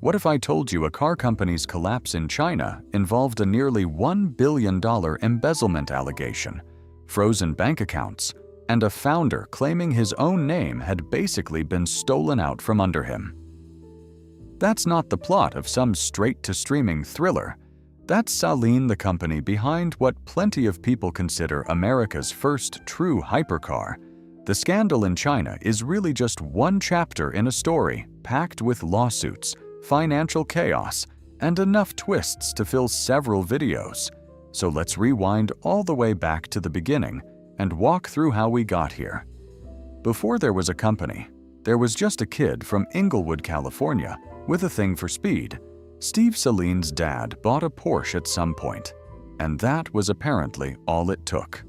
What if I told you a car company's collapse in China involved a nearly $1 billion embezzlement allegation, frozen bank accounts, and a founder claiming his own name had basically been stolen out from under him? That's not the plot of some straight-to-streaming thriller. That's Saleen, the company behind what plenty of people consider America's first true hypercar. The scandal in China is really just one chapter in a story packed with lawsuits, financial chaos, and enough twists to fill several videos. So let's rewind all the way back to the beginning and walk through how we got here. Before there was a company, there was just a kid from Inglewood, California, with a thing for speed. Steve Saleen's dad bought a Porsche at some point, and that was apparently all it took.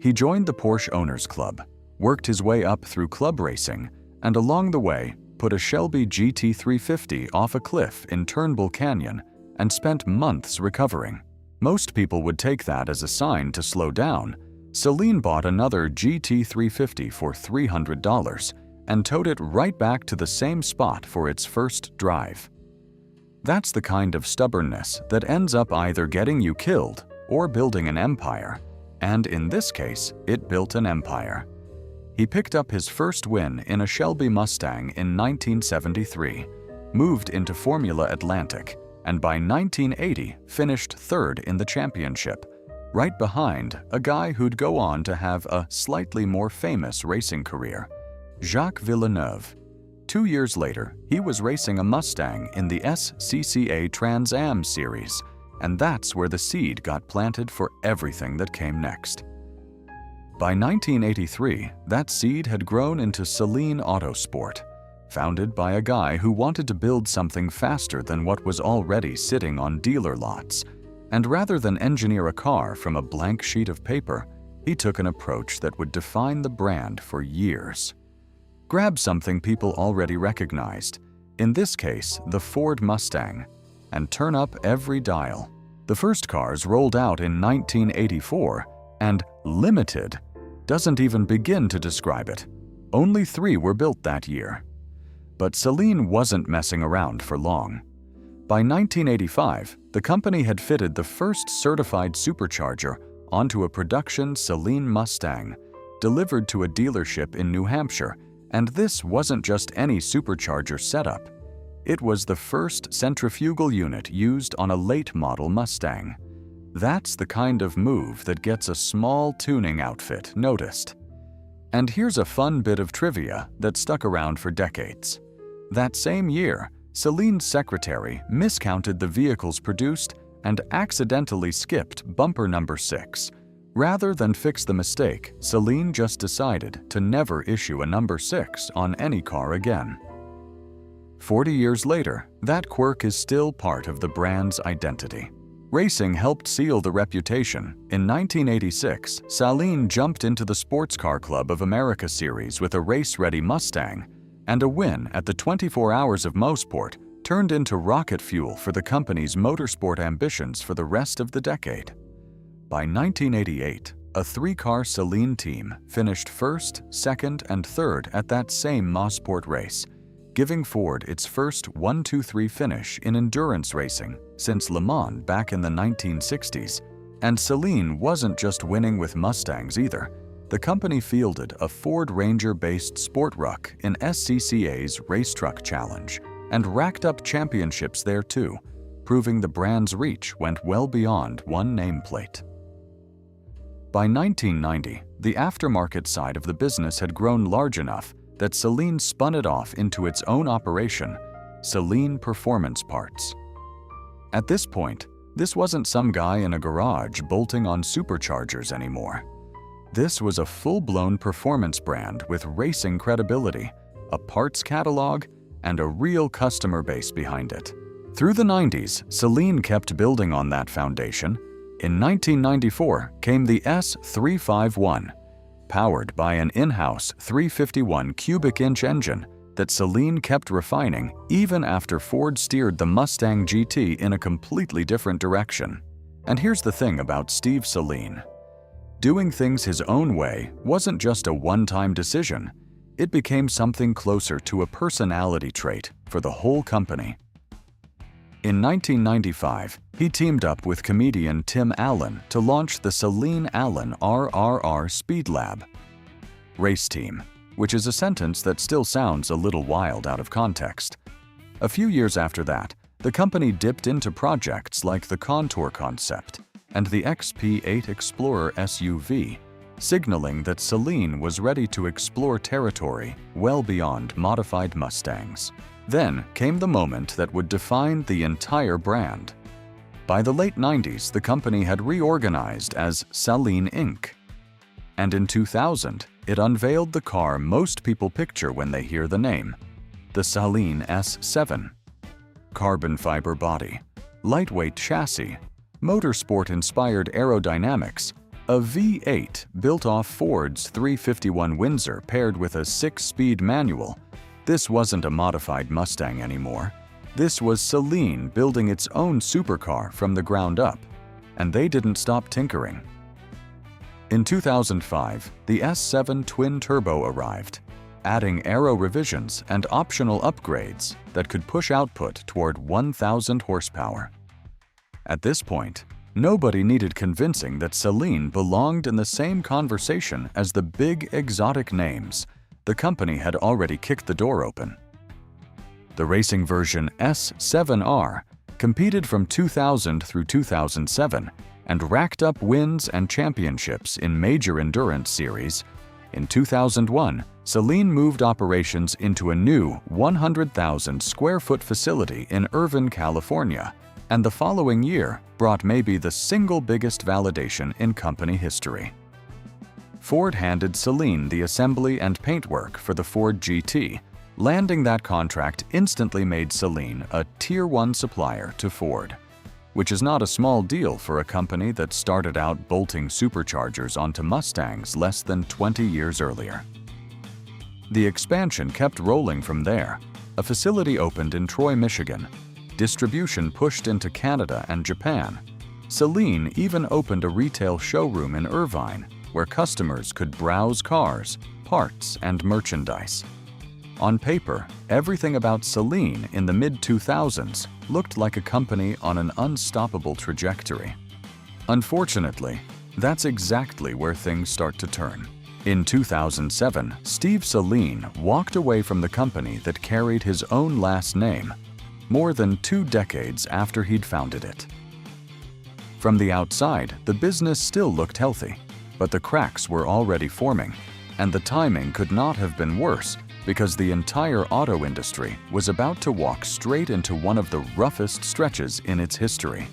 He joined the Porsche Owners Club, worked his way up through club racing, and along the way put a Shelby GT350 off a cliff in Turnbull Canyon and spent months recovering. Most people would take that as a sign to slow down. Saleen bought another GT350 for $300 and towed it right back to the same spot for its first drive. That's the kind of stubbornness that ends up either getting you killed or building an empire. And in this case, it built an empire. He picked up his first win in a Shelby Mustang in 1973, moved into Formula Atlantic, and by 1980 finished third in the championship, right behind a guy who'd go on to have a slightly more famous racing career, Jacques Villeneuve. 2 years later, he was racing a Mustang in the SCCA Trans Am series, and that's where the seed got planted for everything that came next. By 1983, that seed had grown into Saleen Autosport, founded by a guy who wanted to build something faster than what was already sitting on dealer lots. And rather than engineer a car from a blank sheet of paper, he took an approach that would define the brand for years. Grab something people already recognized, in this case the Ford Mustang, and turn up every dial. The first cars rolled out in 1984, and limited doesn't even begin to describe it. Only 3 were built that year. But Saleen wasn't messing around for long. By 1985, the company had fitted the first certified supercharger onto a production Saleen Mustang, delivered to a dealership in New Hampshire, and this wasn't just any supercharger setup. It was the first centrifugal unit used on a late-model Mustang. That's the kind of move that gets a small tuning outfit noticed. And here's a fun bit of trivia that stuck around for decades. That same year, Saleen's secretary miscounted the vehicles produced and accidentally skipped bumper number 6. Rather than fix the mistake, Saleen just decided to never issue a number 6 on any car again. 40 years later, that quirk is still part of the brand's identity. Racing helped seal the reputation. In 1986, Saleen jumped into the Sports Car Club of America series with a race-ready Mustang, and a win at the 24 Hours of Mosport turned into rocket fuel for the company's motorsport ambitions for the rest of the decade. By 1988, a 3-car Saleen team finished first, second, and third at that same Mosport race, giving Ford its first 1-2-3 finish in endurance racing since Le Mans back in the 1960s. And Saleen wasn't just winning with Mustangs either. The company fielded a Ford Ranger-based sport ruck in SCCA's Race Truck Challenge and racked up championships there too, proving the brand's reach went well beyond one nameplate. By 1990, the aftermarket side of the business had grown large enough that Saleen spun it off into its own operation, Saleen Performance Parts. At this point, this wasn't some guy in a garage bolting on superchargers anymore. This was a full-blown performance brand with racing credibility, a parts catalog, and a real customer base behind it. Through the 90s, Saleen kept building on that foundation. In 1994 came the S351, powered by an in-house 351 cubic inch engine that Saleen kept refining even after Ford steered the Mustang GT in a completely different direction. And here's the thing about Steve Saleen. Doing things his own way wasn't just a one-time decision. it became something closer to a personality trait for the whole company. In 1995, he teamed up with comedian Tim Allen to launch the Saleen-Allen RRR Speed Lab race team, which is a sentence that still sounds a little wild out of context. A few years after that, the company dipped into projects like the Contour concept and the XP8 Explorer SUV, signaling that Saleen was ready to explore territory well beyond modified Mustangs. Then came the moment that would define the entire brand. By the late 90s, the company had reorganized as Saleen Inc. And in 2000, it unveiled the car most people picture when they hear the name, the Saleen S7. Carbon fiber body, lightweight chassis, motorsport-inspired aerodynamics, a V8 built off Ford's 351 Windsor paired with a 6-speed manual. This wasn't a modified Mustang anymore. This was Saleen building its own supercar from the ground up, and they didn't stop tinkering. In 2005, the S7 twin-turbo arrived, adding aero revisions and optional upgrades that could push output toward 1,000 horsepower. At this point, nobody needed convincing that Saleen belonged in the same conversation as the big exotic names. The company had already kicked the door open. The racing version S7R competed from 2000 through 2007 and racked up wins and championships in major endurance series. In 2001, Saleen moved operations into a new 100,000 square foot facility in Irvine, California, and the following year brought maybe the single biggest validation in company history. Ford handed Saleen the assembly and paintwork for the Ford GT. Landing that contract instantly made Saleen a Tier 1 supplier to Ford, which is not a small deal for a company that started out bolting superchargers onto Mustangs less than 20 years earlier. The expansion kept rolling from there. A facility opened in Troy, Michigan. Distribution pushed into Canada and Japan. Saleen even opened a retail showroom in Irvine where customers could browse cars, parts, and merchandise. On paper, everything about Saleen in the mid-2000s looked like a company on an unstoppable trajectory. Unfortunately, that's exactly where things start to turn. In 2007, Steve Saleen walked away from the company that carried his own last name, more than 2 decades after he'd founded it. From the outside, the business still looked healthy, but the cracks were already forming, and the timing could not have been worse because the entire auto industry was about to walk straight into one of the roughest stretches in its history.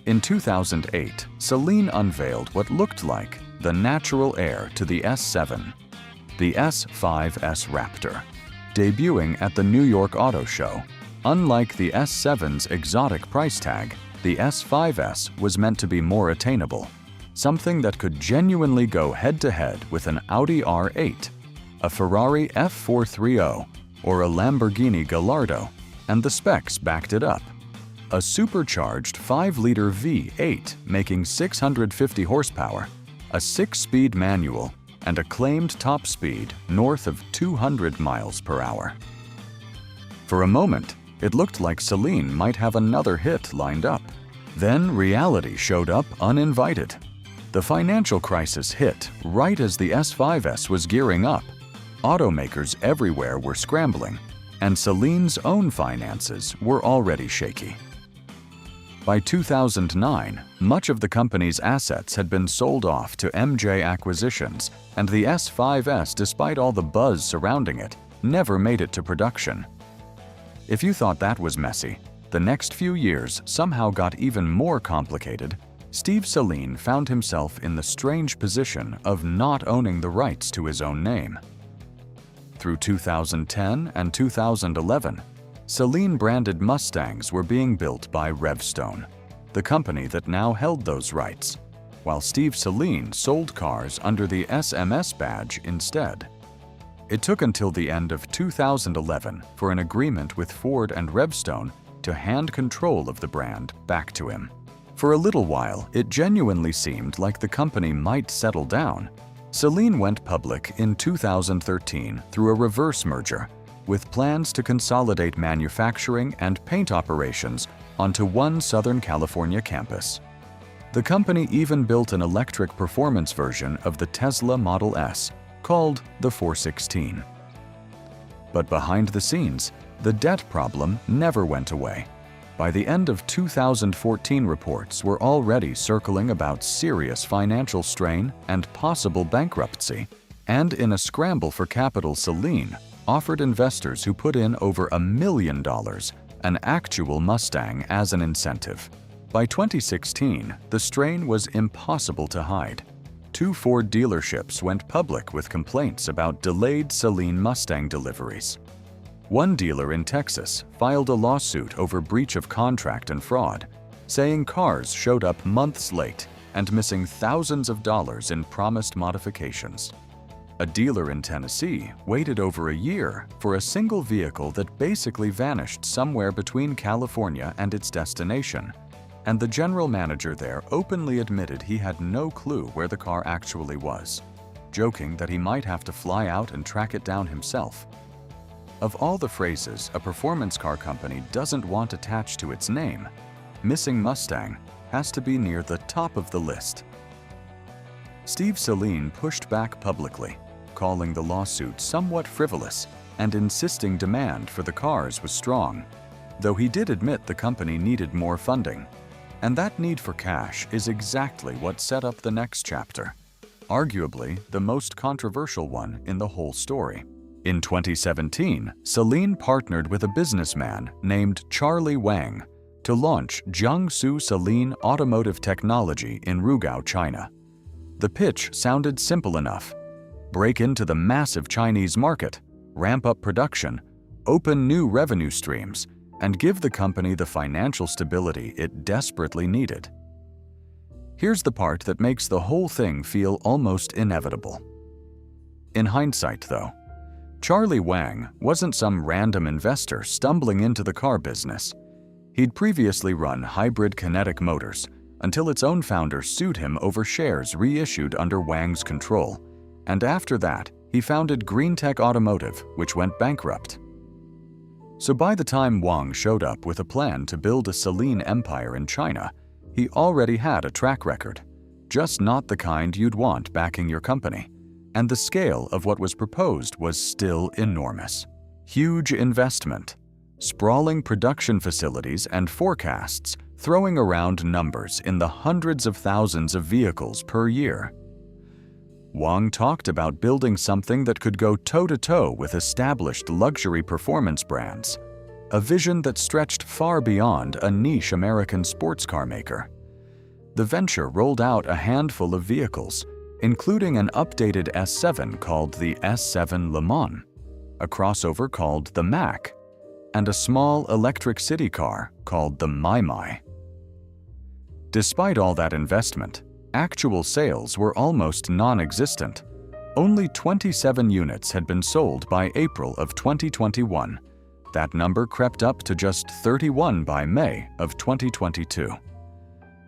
In 2008, Saleen unveiled what looked like the natural heir to the S7, the S5S Raptor, debuting at the New York Auto Show. Unlike the S7's exotic price tag, the S5S was meant to be more attainable, something that could genuinely go head-to-head with an Audi R8, a Ferrari F430, or a Lamborghini Gallardo, and the specs backed it up. A supercharged 5-liter V8 making 650 horsepower, a 6-speed manual, and a claimed top speed north of 200 miles per hour. For a moment, it looked like Saleen might have another hit lined up. Then reality showed up uninvited. The financial crisis hit right as the S5S was gearing up. Automakers everywhere were scrambling, and Saleen's own finances were already shaky. By 2009, much of the company's assets had been sold off to MJ Acquisitions, and the S5S, despite all the buzz surrounding it, never made it to production. If you thought that was messy, the next few years somehow got even more complicated. Steve Saleen found himself in the strange position of not owning the rights to his own name. Through 2010 and 2011, Saleen-branded Mustangs were being built by Revstone, the company that now held those rights, while Steve Saleen sold cars under the SMS badge instead. It took until the end of 2011 for an agreement with Ford and Revstone to hand control of the brand back to him. For a little while, it genuinely seemed like the company might settle down, Saleen went public in 2013 through a reverse merger, with plans to consolidate manufacturing and paint operations onto one Southern California campus. The company even built an electric performance version of the Tesla Model S, called the 416. But behind the scenes, the debt problem never went away. By the end of 2014, reports were already circling about serious financial strain and possible bankruptcy, and in a scramble for capital, Saleen offered investors who put in over $1 million an actual Mustang as an incentive. By 2016, the strain was impossible to hide. 2 Ford dealerships went public with complaints about delayed Saleen Mustang deliveries. One dealer in Texas filed a lawsuit over breach of contract and fraud, saying cars showed up months late and missing thousands of dollars in promised modifications. A dealer in Tennessee waited over a year for a single vehicle that basically vanished somewhere between California and its destination, and the general manager there openly admitted he had no clue where the car actually was, joking that he might have to fly out and track it down himself. Of all the phrases a performance car company doesn't want attached to its name, missing Mustang has to be near the top of the list. Steve Saleen pushed back publicly, calling the lawsuit somewhat frivolous and insisting demand for the cars was strong, though he did admit the company needed more funding. And that need for cash is exactly what set up the next chapter, arguably the most controversial one in the whole story. In 2017, Saleen partnered with a businessman named Charlie Wang to launch Jiangsu Saleen Automotive Technology in Rugao, China. The pitch sounded simple enough: break into the massive Chinese market, ramp up production, open new revenue streams, and give the company the financial stability it desperately needed. Here's the part that makes the whole thing feel almost inevitable. In hindsight, though, Charlie Wang wasn't some random investor stumbling into the car business. He'd previously run Hybrid Kinetic Motors until its own founder sued him over shares reissued under Wang's control, and after that, he founded GreenTech Automotive, which went bankrupt. So by the time Wang showed up with a plan to build a Saleen empire in China, he already had a track record, just not the kind you'd want backing your company. And the scale of what was proposed was still enormous. Huge investment, sprawling production facilities, and forecasts throwing around numbers in the hundreds of thousands of vehicles per year. Wang talked about building something that could go toe-to-toe with established luxury performance brands, a vision that stretched far beyond a niche American sports car maker. The venture rolled out a handful of vehicles, including an updated S7 called the S7 Le Mans, a crossover called the Mac, and a small electric city car called the Mai. Despite all that investment, actual sales were almost non-existent. Only 27 units had been sold by April of 2021. That number crept up to just 31 by May of 2022.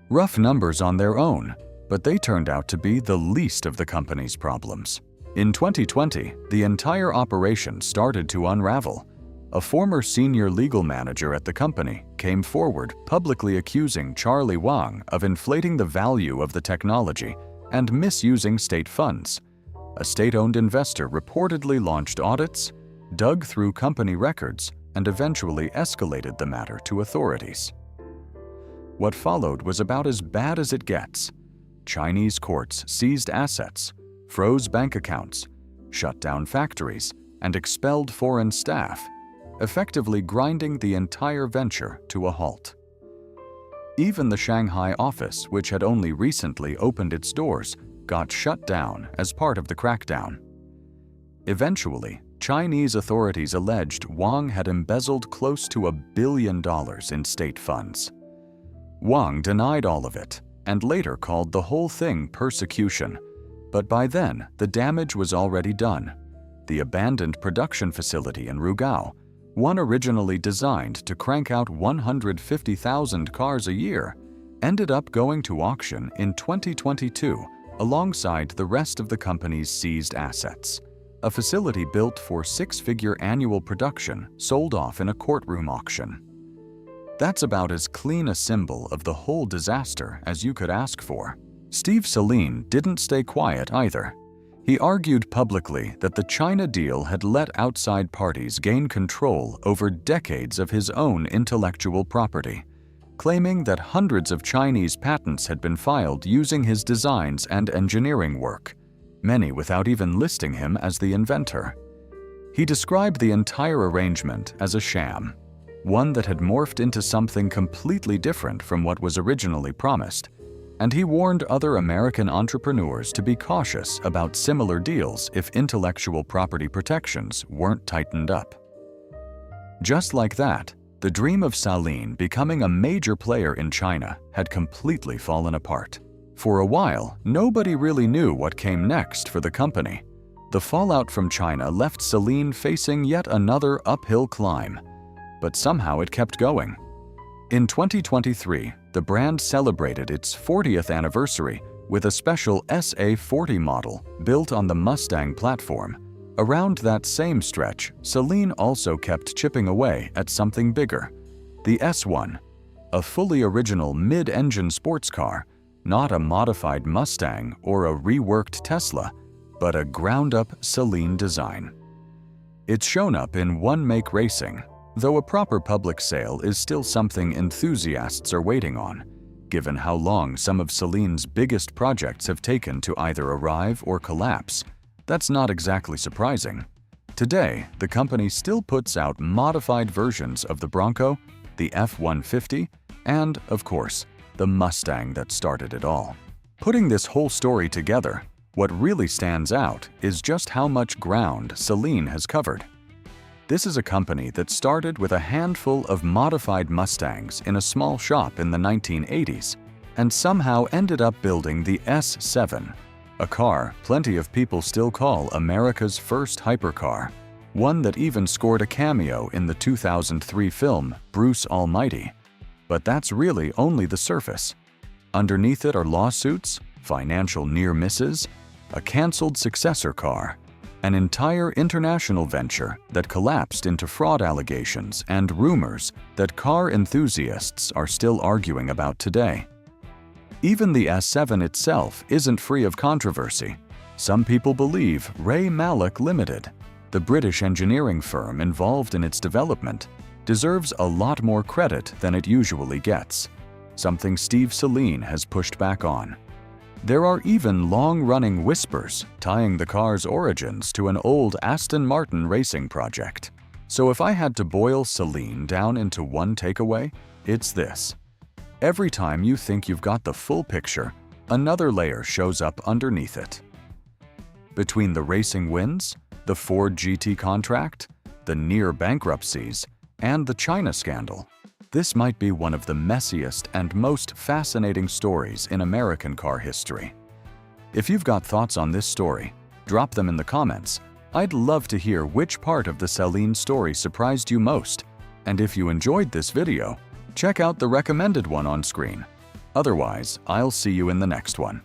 Rough numbers on their own, but they turned out to be the least of the company's problems. In 2020, the entire operation started to unravel. A former senior legal manager at the company came forward publicly accusing Charlie Wang of inflating the value of the technology and misusing state funds. A state-owned investor reportedly launched audits, dug through company records, and eventually escalated the matter to authorities. What followed was about as bad as it gets. Chinese courts seized assets, froze bank accounts, shut down factories, and expelled foreign staff, effectively grinding the entire venture to a halt. Even the Shanghai office, which had only recently opened its doors, got shut down as part of the crackdown. Eventually, Chinese authorities alleged Wang had embezzled close to $1 billion in state funds. Wang denied all of it and later called the whole thing persecution, but by then the damage was already done. The abandoned production facility in Rugao, one originally designed to crank out 150,000 cars a year, ended up going to auction in 2022 alongside the rest of the company's seized assets. A facility built for six-figure annual production sold off in a courtroom auction. That's about as clean a symbol of the whole disaster as you could ask for. Steve Saleen didn't stay quiet either. He argued publicly that the China deal had let outside parties gain control over decades of his own intellectual property, claiming that hundreds of Chinese patents had been filed using his designs and engineering work, many without even listing him as the inventor. He described the entire arrangement as a sham, one that had morphed into something completely different from what was originally promised, and he warned other American entrepreneurs to be cautious about similar deals if intellectual property protections weren't tightened up. Just like that, the dream of Saleen becoming a major player in China had completely fallen apart. For a while, nobody really knew what came next for the company. The fallout from China left Saleen facing yet another uphill climb, but somehow it kept going. In 2023, the brand celebrated its 40th anniversary with a special SA40 model built on the Mustang platform. Around that same stretch, Saleen also kept chipping away at something bigger, the S1, a fully original mid-engine sports car, not a modified Mustang or a reworked Tesla, but a ground-up Saleen design. It's shown up in one-make racing, though a proper public sale is still something enthusiasts are waiting on, given how long some of Saleen's biggest projects have taken to either arrive or collapse. That's not exactly surprising. Today, the company still puts out modified versions of the Bronco, the F-150, and, of course, the Mustang that started it all. Putting this whole story together, what really stands out is just how much ground Saleen has covered. This is a company that started with a handful of modified Mustangs in a small shop in the 1980s and somehow ended up building the S7, a car plenty of people still call America's first hypercar, one that even scored a cameo in the 2003 film Bruce Almighty. But that's really only the surface. Underneath it are lawsuits, financial near misses, a canceled successor car, an entire international venture that collapsed into fraud allegations and rumors that car enthusiasts are still arguing about today. Even the S7 itself isn't free of controversy. Some people believe Ray Mallock Limited, the British engineering firm involved in its development, deserves a lot more credit than it usually gets, something Steve Saleen has pushed back on. There are even long-running whispers tying the car's origins to an old Aston Martin racing project. So if I had to boil Saleen down into one takeaway, it's this. Every time you think you've got the full picture, another layer shows up underneath it. Between the racing wins, the Ford GT contract, the near-bankruptcies, and the China scandal, this might be one of the messiest and most fascinating stories in American car history. If you've got thoughts on this story, drop them in the comments. I'd love to hear which part of the Saleen story surprised you most. And if you enjoyed this video, check out the recommended one on screen. Otherwise, I'll see you in the next one.